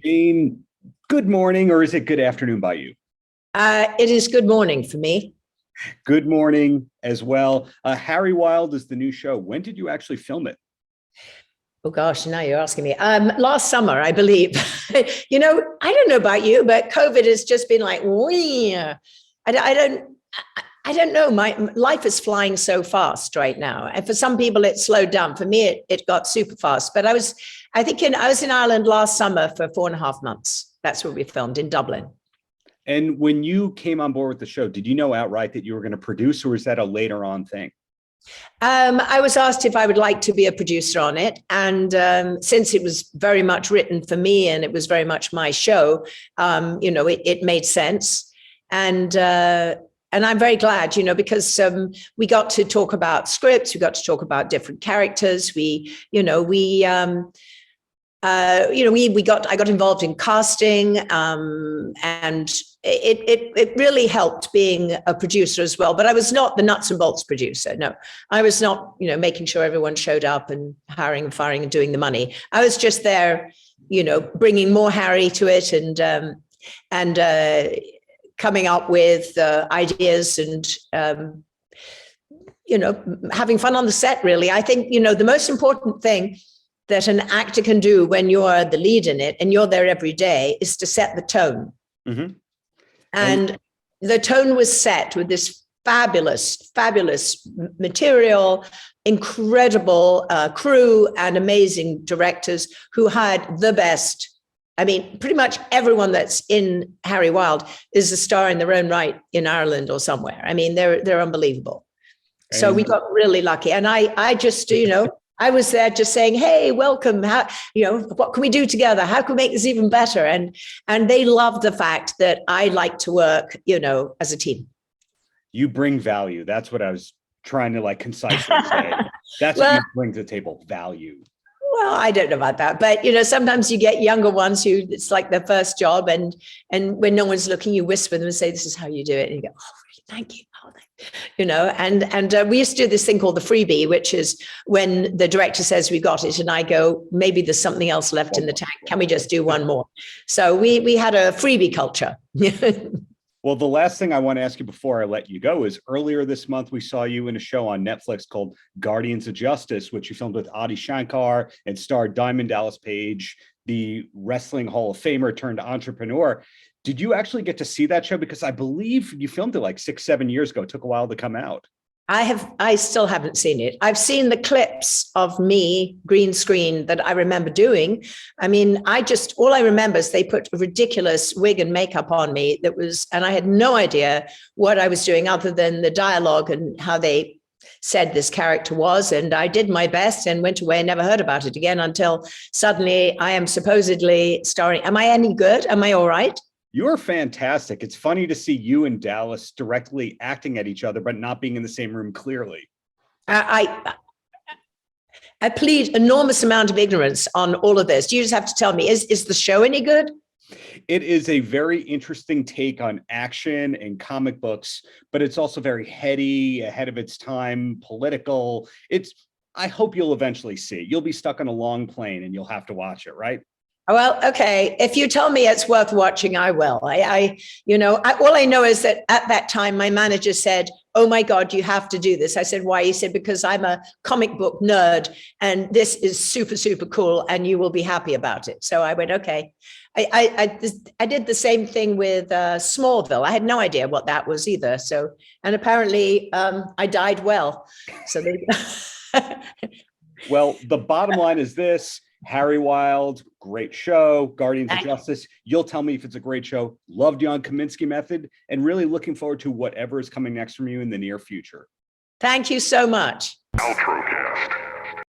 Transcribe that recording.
Jane, good morning, or is it good afternoon by you? It is good morning for me. Good morning as well. Harry Wild is the new show. When did you actually film it? Oh gosh, now you're asking me. Last summer, I believe. I don't know about you, but COVID has just been like, wee. I don't know. My life is flying so fast right now, and for some people, it slowed down. For me, it got super fast. But I was in Ireland last summer for 4.5 months. That's where we filmed in Dublin. And when you came on board with the show, did you know outright that you were going to produce, or is that a later on thing? I was asked if I would like to be a producer on it. And since it was very much written for me and it was very much my show, it made sense. And I'm very glad, because we got to talk about scripts, we got to talk about different characters. I got involved in casting, and it really helped being a producer as well. But I was not the nuts and bolts producer. No, I was not, making sure everyone showed up and hiring and firing and doing the money. I was just there, bringing more Harry to it and coming up with ideas and having fun on the set. Really, I think the most important thing that an actor can do when you're the lead in it and you're there every day is to set the tone. Mm-hmm. And the tone was set with this fabulous material, incredible crew, and amazing directors who had the best. I mean, pretty much everyone that's in Harry Wild is a star in their own right in Ireland or somewhere. I mean, they're unbelievable. So we got really lucky. And I just, I was there just saying, hey, welcome. How, what can we do together? How can we make this even better? And they loved the fact that I like to work, as a team. You bring value. That's what I was trying to concisely say. That's what you bring to the table, value. Well, I don't know about that, but sometimes you get younger ones who it's like their first job, and when no one's looking, you whisper them and say, "This is how you do it," and you go, "Oh, really? Thank you." And we used to do this thing called the freebie, which is when the director says we got it, and I go, maybe there's something else left in the tank. Can we just do one more? So we had a freebie culture. Well, the last thing I want to ask you before I let you go is earlier this month, we saw you in a show on Netflix called Guardians of Justice, which you filmed with Adi Shankar and starred Diamond Dallas Page, the Wrestling Hall of Famer turned entrepreneur. Did you actually get to see that show? Because I believe you filmed it 6-7 years ago. It took a while to come out. I still haven't seen it. I've seen the clips of me green screen that I remember doing. I mean, all I remember is they put a ridiculous wig and makeup on me and I had no idea what I was doing other than the dialogue and how they said this character was. And I did my best and went away and never heard about it again until suddenly I am supposedly starring. Am I any good? Am I all right? You're fantastic. It's funny to see you and Dallas directly acting at each other, but not being in the same room clearly. I plead enormous amount of ignorance on all of this. You just have to tell me, is the show any good? It is a very interesting take on action and comic books, but it's also very heady, ahead of its time, political. I hope you'll eventually see it. You'll be stuck on a long plane and you'll have to watch it, right? Well, okay. If you tell me it's worth watching, I will. All I know is that at that time, my manager said, "Oh my God, you have to do this." I said, "Why?" He said, "Because I'm a comic book nerd and this is super, super cool and you will be happy about it." So I went, okay. I did the same thing with Smallville. I had no idea what that was either. So, and apparently I died well. So there you go. Well, the bottom line is this. Harry Wild, great show. Guardians of Justice. You'll tell me if it's a great show. Loved you on Kaminsky Method, and really looking forward to whatever is coming next from you in the near future. Thank you so much. Paltrocast.